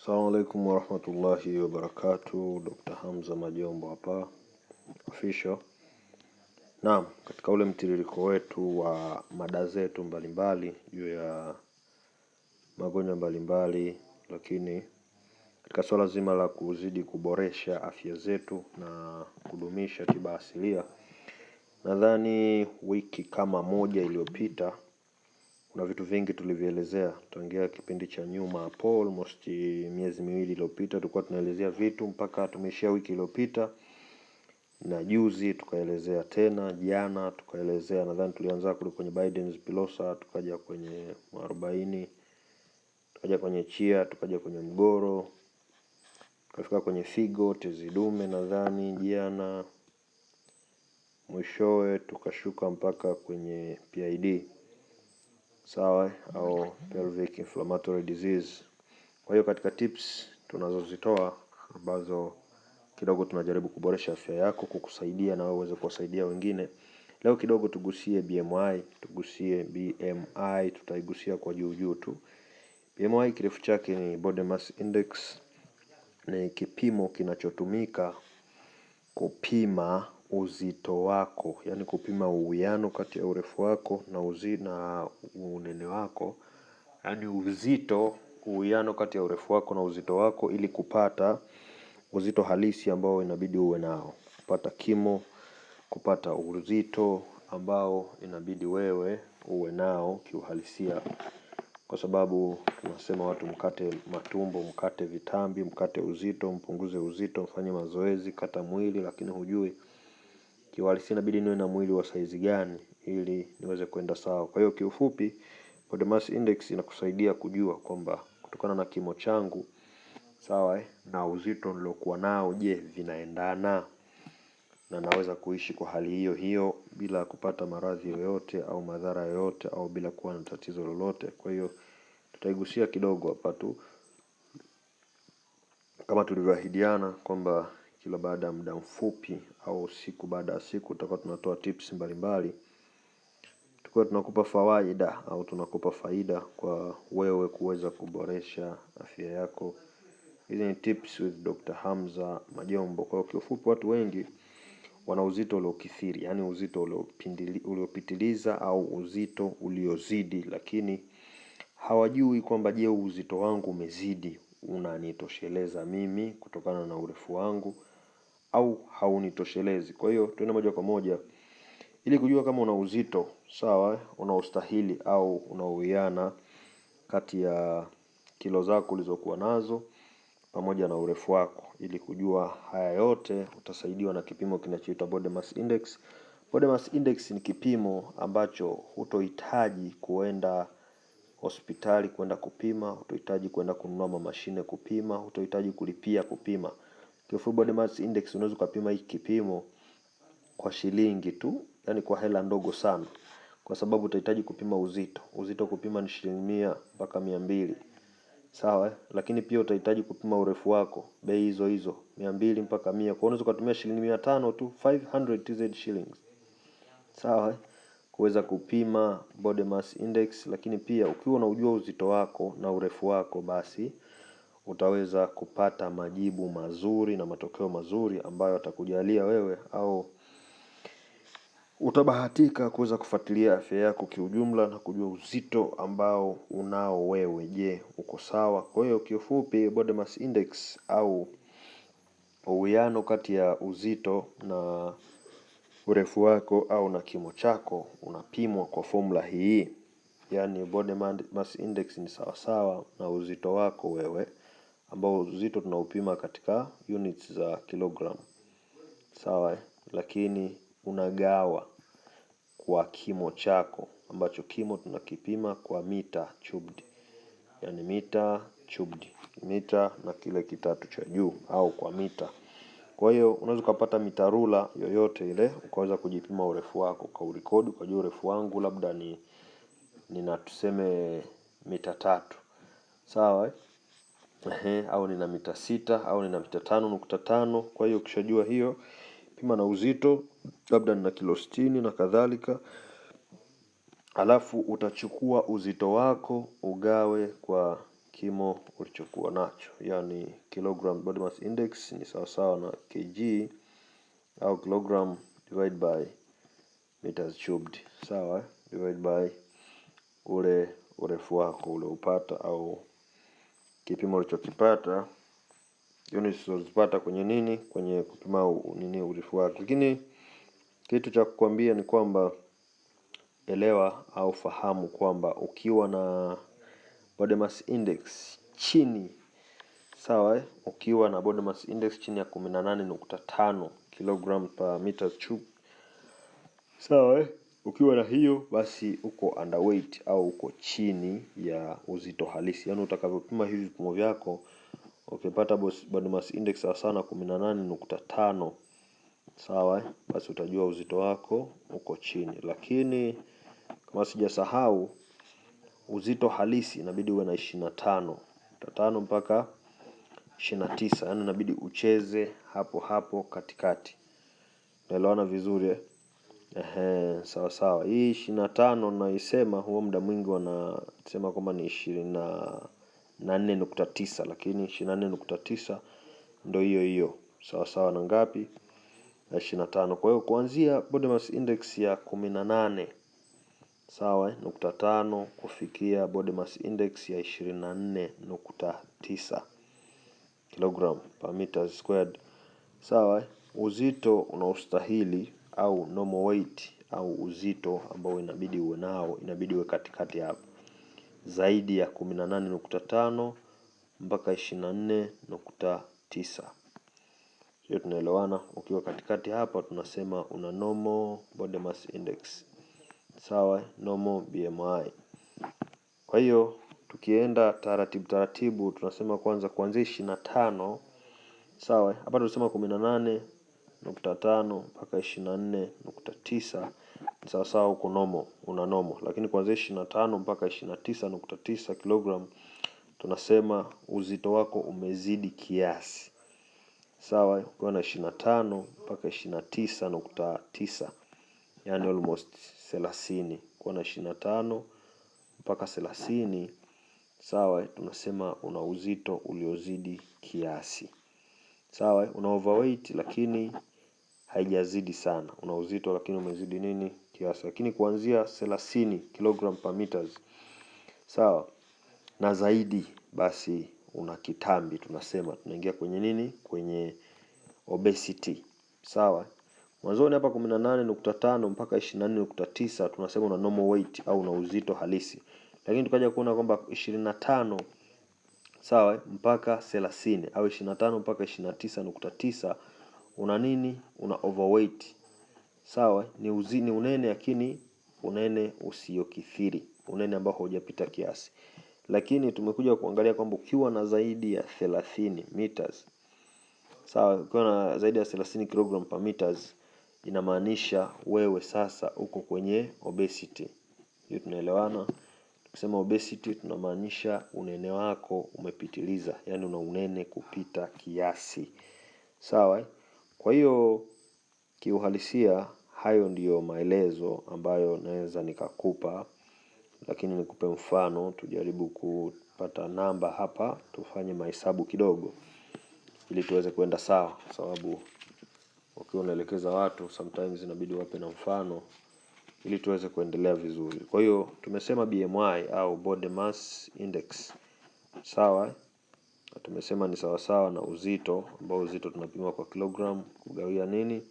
Assalamu alaikum warahmatullahi wabarakatuh. Dr. Hamza Majombo hapa official. Naam, katika ule mtiririko wetu wa mada zetu mbalimbali juu ya magonjwa mbalimbali, lakini katika swala zima la kuzidi kuboresha afya zetu na kudumisha tiba asilia, nadhani wiki kama moja iliyopita kuna vitu vingi tulivyoelezea. Tangia kipindi cha nyuma hapo almost miezi miwili iliyopita tulikuwa tunaelezea vitu mpaka tumeishia wiki iliyopita, na juzi tukaelezea tena, jana tukaelezea, nadhani tulianza kwenye Biden's pilosa, tukaja kwenye mwarobaini, tukaja kwenye chia, tukaja kwenye mgoro, tukafika kwenye figo, tezi dume nadhani jana, mwishowe tukashuka mpaka kwenye PID, sawa, au pelvic inflammatory disease. Kwa hiyo katika tips tunazozitoa ambazo kidogo tunajaribu kuboresha afya yako, kukusaidia na wewe uweze kuwasaidia wengine. Leo kidogo tugusie BMI, tutaigusia kwa juu tu. BMI kirefu chake ni Body Mass Index. Ni kipimo kinachotumika kupima uzito wako, yani kupima uwiano kati ya urefu wako na unene wako. Yani uzito, uwiano kati ya urefu wako na uzito wako, ili kupata uzito halisi ambao inabidi uwe nao. Kupata kimo, kupata uzito ambao inabidi wewe uwe nao kiuhalisia. Kwa sababu tunasema watu mkate matumbo, mkate vitambi, mkate uzito, mpunguze uzito, mfanye mazoezi, kata mwili, lakini hujui kiuhalisia inabidi niwe na mwili wa saizi gani ili niweze kwenda sawa. Kwa hiyo kiufupi, Body Mass Index inakusaidia kujua kwamba kutokana na kimo changu, sawa, na uzito nilokuwa nao, je, vinaendana, na naweza kuishi kwa hali hiyo hiyo bila kupata maradhi yoyote au madhara yoyote au bila kuwa na tatizo lolote. Kwa hiyo tutaigusia kidogo hapa tu, kama tulivyoahidiana kwamba kila baada ya muda mfupi au siku baada ya siku tutakuwa tunatoa tips mbalimbali. Tukiwa tunakupa fawaida au tunakupa faida kwa wewe kuweza kuboresha afya yako. Hizi ni tips with Dr. Hamza Majombo. Kwa kiufupi, watu wengi wana uzito uliokithiri, yani uzito uliopitiliza au uzito uliozidi, lakini hawajui kwamba je, uzito wangu umezidi unanitosheleza mimi kutokana na urefu wangu au haunitoshelezi. Kwa hiyo tuende moja kwa moja ili kujua kama una uzito sawa, unaostahili au unaowiana kati ya kilo zako ulizokuwa nazo pamoja na urefu wako. Ili kujua haya yote utasaidiwa na kipimo kinachoitwa Body Mass Index. Body Mass Index ni kipimo ambacho hutohitaji kuenda hospitali kwenda kupima, hutohitaji kwenda kununua mashine kupima, hutohitaji kulipia kupima. Kiufupi, Body Mass Index unaweza kupima hiki kipimo kwa shilingi tu, yani kwa hela ndogo sana, kwa sababu utahitaji kupima uzito kupima ni shilingi 100 mpaka 200, sawa, lakini pia utahitaji kupima urefu wako, bei hizo 200 mpaka 100. Kwa unaweza kutumia shilingi 500 tu, 500 TZ shillings, sawa, kuweza kupima Body Mass Index. Lakini pia ukiwa unajua uzito wako na urefu wako, basi utaweza kupata majibu mazuri na matokeo mazuri ambayo atakujalia wewe, au utabahatika kuweza kufuatilia afya yako kiujumla na kujua uzito ambao unao wewe, je, uko sawa. Kwa hiyo kiufupi, Body Mass Index au uwiano kati ya uzito na urefu wako au na kimo chako unapimwa kwa formula hii. Yani Body Mass Index ni sawa na uzito wako wewe, ambao uzito tunaupima katika units za kilogram, sawa, lakini unagawa kwa kimo chako, ambacho kimo tunakipima kwa mita cubed, yani mita cubed, mita na kile kitatu cha juu, au kwa mita. Kwa hiyo unaweza kupata mita rula yoyote ile ukaweza kujipima urefu wako, kwa urekodi kwa juu urefu wangu labda nina tuseme mita 3, sawa, au nina mita 6 au nina mita 5.5. Kwa hiyo ukishajua hiyo, pima na uzito, labda nina kilo 60 na kadhalika. Alafu utachukua uzito wako ugawe kwa kimo ulichokuwa nacho, yani kilogram body mass index ni sawasawa na kg au kilogram divided by meters cubed. Sawa, divide by ule urefu wako ule upata au kipimo ulichokipata, units ulizopata kwenye nini, kwenye kupima nini urefu wako. Lakini kitu cha kukwambia ni kwamba elewa au fahamu kwamba ukiwa na body mass index chini, sawa, ukiwa na body mass index chini ya 18.5 kg per meter cube, sawa, ukiwa na hiyo basi uko underweight au uko chini ya uzito halisi. Yaani utakavyopima hivi vipimo vyako ukipata body mass index sana 18.5, sawa, basi utajua uzito wako uko chini. Lakini kama sijasahau, uzito halisi inabidi uwe na 25 mpaka 29, yaani inabidi ucheze hapo katikati. Naelewana vizuri sawa sawa. Hii 25 naisema huo muda mwingi wanasema kwamba ni 24.9, lakini 24.9 ndio hiyo sawa sawa na ngapi? 25. Kwa hiyo kuanzia body mass index ya 18, sawa, 5 kufikia body mass index ya 24.9 kg per meter squared, sawa, uzito unaostahili au normal weight au uzito ambao inabidi uwe nao, inabidi uwe katikati hapo, zaidi ya 18.5 mpaka 24.9. Hiyo tunaelewana. Ukiwa katikati hapa tunasema una normal body mass index, sawa, normal BMI. Kwa hiyo tukienda taratibu tunasema kwanza kuanzia 25, sawa, hapa tunasema 18.5 mpaka 24.9 sawa sawa, uko normal, una normal. Lakini kuanzia 25 mpaka 29.9 kg tunasema uzito wako umezidi kiasi, sawa. Ukiwa na 25 mpaka 29.9, yani almost 30, ukiwa na 25 mpaka 30, sawa, tunasema una uzito uliozidi kiasi, sawa. Una overweight lakini haijazidi sana, una uzito lakini umezidi nini, kiasi. Lakini kuanzia 30 kg per meters, sawa, na zaidi, basi una kitambi. Tunasema tunaingia kwenye nini, kwenye obesity, sawa. Mwanzoni hapa 18.5 mpaka 24.9 tunasema una normal weight au una uzito halisi. Lakini tukaja kuona kwamba 25, sawa, mpaka 30 au 25 mpaka 29.9 una nini, una overweight, sawa. Ni unene, lakini unene usiokithiri, unene ambao hujapita kiasi. Lakini tumekuja kuangalia kwamba ukiwa na zaidi ya 30 meters, sawa, ukiwa na zaidi ya 30 kg per meters, inamaanisha wewe sasa uko kwenye obesity. Hiyo tunaelewana. Tukisema obesity tunamaanisha unene wako umepitiliza, yani una unene kupita kiasi, sawa. Kwa hiyo kiuhalisia hayo ndiyo maelezo ambayo naweza nikakupa, lakini nikupe mfano, tujaribu kupata namba hapa, tufanye mahesabu kidogo ili tuweze kwenda sawa, sababu ukiwa unaelekeza watu sometimes inabidi wape na mfano ili tuweze kuendelea vizuri. Kwa hiyo tumesema BMI au body mass index, sawa, tumesema ni sawa sawa na uzito, ambao uzito tunapima kwa kilogram kugawia nini,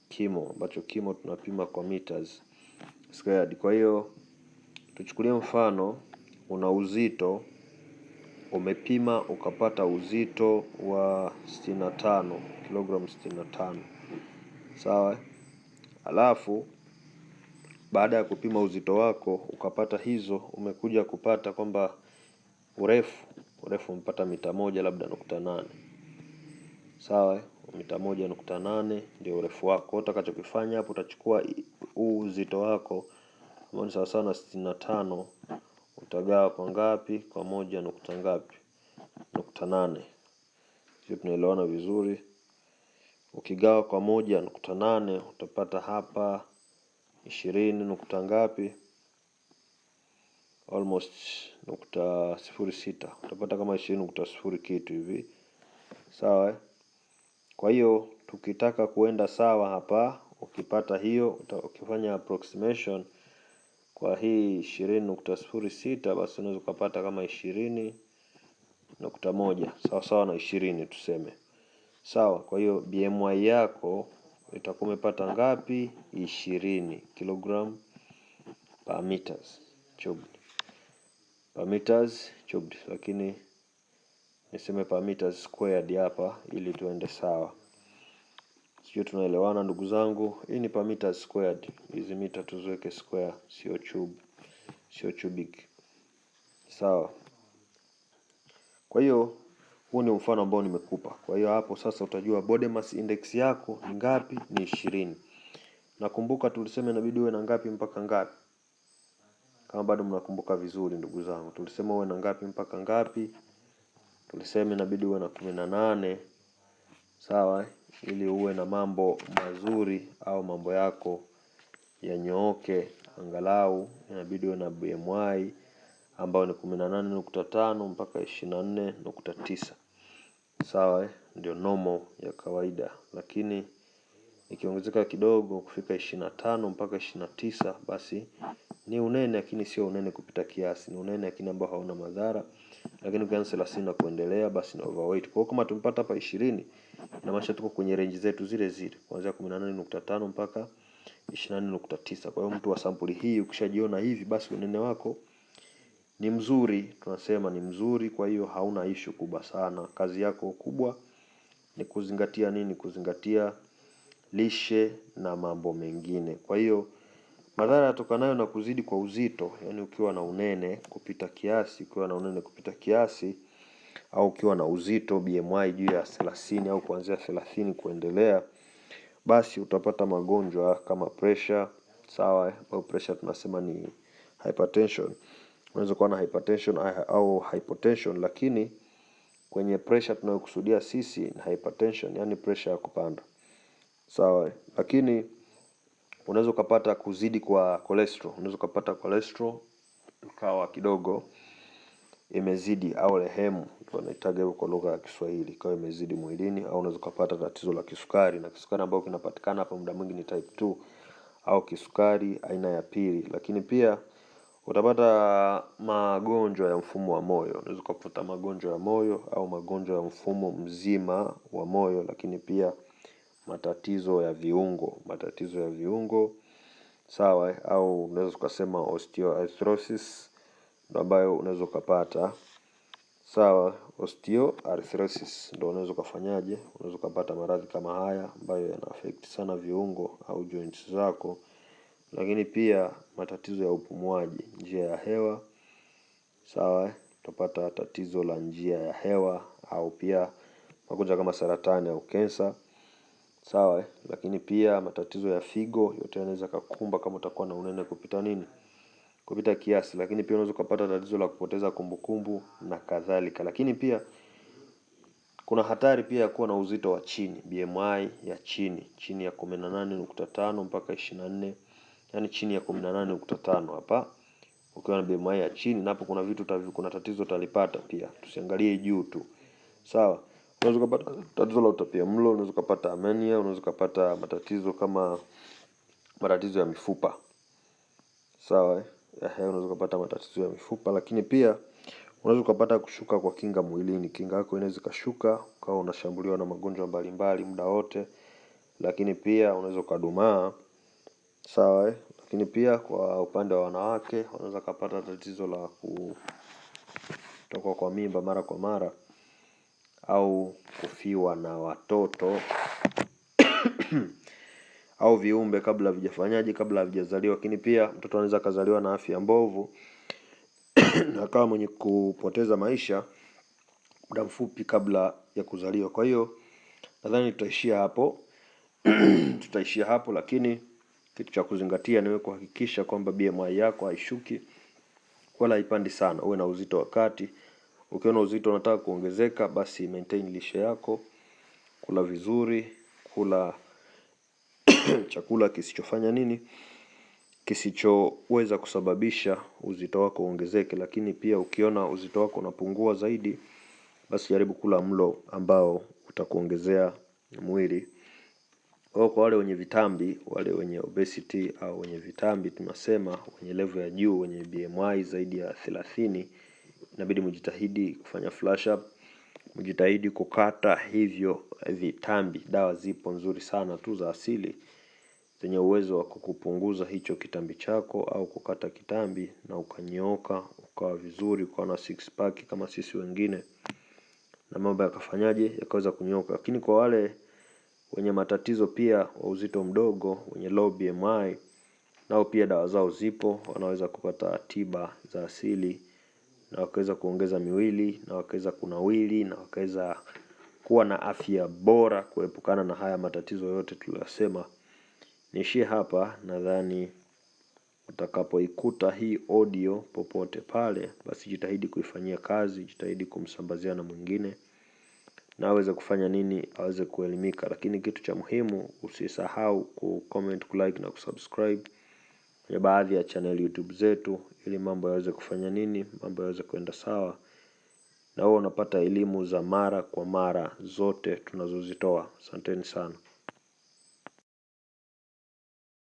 kimo, ambacho kimo tunapima kwa meters squared. Kwa hiyo tuchukulie mfano una uzito, umepima ukapata uzito wa 65 kg 65, sawa. Alafu baada ya kupima uzito wako ukapata hizo, umekuja kupata kwamba urefu umepata mita 1 labda 0.8, sawa. Mita 1.8 ndio urefu wako. Utakachokifanya hapo utachukua uzito wako ambao ni sawa sawa na 65, utagawa kwa ngapi? Kwa 1.8. Hiyo tunaelewana vizuri. Ukigawa kwa 1.8 utapata hapa 20 ngapi? almost 0.06, utapata kama 20.0 kitu hivi. Sawa. Kwa hiyo tukitaka kuenda sawa hapa, ukipata hiyo, ukifanya approximation kwa hii 20.06, basi unaweza kupata kama 20.1 sawa sawa na 20 tuseme. Sawa. Kwa hiyo BMI yako itakuwa umepata ngapi? 20 kg per meters cubed. Per meters cubed, lakini niseme per meters squared hapa ili tuende sawa. Sio, tunaelewana ndugu zangu? Hii ni per meters squared. Hizi mita tuziweke square, sio cube, sio cubic. Sawa. Kwa hiyo huu ni mfano ambao nimekupa. Kwa hiyo hapo sasa utajua body mass index yako ni ngapi? Ni 20. Nakumbuka tulisema inabidi uwe na ngapi mpaka ngapi? Kama bado mnakumbuka vizuri ndugu zangu, tulisema uwe na ngapi mpaka ngapi? Tulisema inabidi uwe na 18. Sawa, ili uwe na mambo mazuri au mambo yako yanyooke, angalau inabidi uwe na BMI ambao ni 18.5 mpaka 24.9. Sawa, ndio normal ya kawaida. Lakini ikiongezeka kidogo kufika 25 mpaka 29, basi ni unene, lakini sio unene kupita kiasi. Ni unene lakini ambao hauna madhara. Lakini ukianza 30 na kuendelea, basi ni overweight. Kwa hiyo kama tumepata hapa 20, na maana tuko kwenye range zetu zile zile, kuanzia 18.5 mpaka 24.9. Kwa hiyo mtu wa sampuli hii ukishajiona hivi, basi unene wako ni mzuri, tunasema ni mzuri. Kwa hiyo hauna issue kubwa sana. Kazi yako kubwa ni kuzingatia nini? Kuzingatia lishe na mambo mengine. Kwa hiyo madhara yatokanayo na kuzidi kwa uzito, yani ukiwa na unene kupita kiasi, au ukiwa na uzito BMI juu ya 30 au kuanzia 30 kuendelea, basi utapata magonjwa kama pressure. Sawa, au pressure tunasema ni hypertension. Unaweza kuwa na hypertension au hypotension, lakini kwenye pressure tunayokusudia sisi ni hypertension, yani pressure ya kupanda. Sawa, lakini unaweza kupata kuzidi kwa cholesterol. Unaweza kupata cholesterol ukawa kidogo imezidi, au rehemu tunaitaga hivyo kwa lugha ya Kiswahili, ikawa imezidi mwilini. Au unaweza kupata tatizo la kisukari, na kisukari ambao kinapatikana hapa muda mwingi ni type 2 au kisukari aina ya pili. Lakini pia utapata magonjwa ya mfumo wa moyo. Unaweza kupata magonjwa ya moyo au magonjwa ya mfumo mzima wa moyo. Lakini pia matatizo ya viungo. Sawa, au unaweza kusema osteoarthritis ambayo unaweza kupata. Sawa, osteoarthritis ndio unaweza kufanyaje? Unaweza kupata maradhi kama haya ambayo yana affect sana viungo au joints zako. Lakini pia matatizo ya upumuaji, njia ya hewa. Sawa, utapata tatizo la njia ya hewa, au pia magonjwa kama saratani au kansa. Sawa, lakini pia matatizo ya figo yote yanaweza kukumba kama utakuwa na unene kupita kiasi. Lakini pia unaweza kupata tatizo la kupoteza kumbukumbu na kadhalika. Lakini pia kuna hatari pia ya kuwa na uzito wa chini, BMI ya chini ya 18.5 mpaka 24, yani chini ya 18.5 hapa. Ukiwa na BMI ya chini, napo kuna vitu kuna tatizo utalipata pia. Tusiangalie juu tu. Sawa. Unaweza kupata tatizo la utapiamlo, unaweza kupata anemia, unaweza kupata matatizo kama matatizo ya mifupa. Sawa, unaweza kupata matatizo ya mifupa. Lakini pia unaweza kupata kushuka kwa kinga mwilini. Kinga yako inaweza kushuka, ukawa unashambuliwa na magonjwa mbalimbali muda wote. Lakini pia unaweza kudumaa. Sawa, lakini pia kwa upande wa wanawake wanaweza kupata tatizo la kutoka kwa mimba mara kwa mara, au kufiwa na watoto au viumbe kabla havijazaliwa. Lakini pia mtoto anaweza kuzaliwa na afya mbovu na kama mwenye kupoteza maisha muda mfupi kabla ya kuzaliwa. Kwa hiyo nadhani tutaishia hapo. Lakini kitu cha kuzingatia ni kuhakikisha kwamba BMI yako haishuki wala haipandi sana. Uwe na uzito wa kati. Ukiona uzito unataka kuongezeka, basi maintain lishe yako. Kula vizuri, kula chakula kisichoweza kusababisha uzito wako uongezeke. Lakini pia ukiona uzito wako unapungua zaidi, basi jaribu kula mlo ambao utakuongezea mwili. Kwa wale wenye vitambi, wale wenye obesity au wenye vitambi, tunasema wenye level ya juu, wenye BMI zaidi ya 30, inabidi mjitahidi kufanya flash up, mjitahidi kukata hivyo vitambi. Dawa zipo nzuri sana tu za asili zenye uwezo wa kukupunguza hicho kitambi chako, au kukata kitambi na ukanyooka, ukawa vizuri, ukawa na six pack kama sisi wengine, na mambo yakafanyaje, yakaweza kunyooka. Lakini kwa wale wenye matatizo pia wa uzito mdogo, wenye low BMI, nao pia dawa zao zipo, wanaweza kupata tiba za asili na wakaweza kuongeza miwili, na wakaweza kunawili, na wakaweza kuwa na afya bora, kuepukana na haya matatizo yote tuliyosema. Niishie hapa. Nadhani utakapoikuta hii audio popote pale, basi jitahidi kuifanyia kazi, jitahidi kumsambazia na mwingine, na aweze kufanya nini, aweze kuelimika. Lakini kitu cha muhimu, usisahau kucomment, kulike na kusubscribe kwenye baadhi ya channel YouTube zetu, ili mambo yaweze kufanya nini, mambo yaweze kwenda sawa, na wewe unapata elimu za mara kwa mara zote tunazozitoa. Asanteni sana.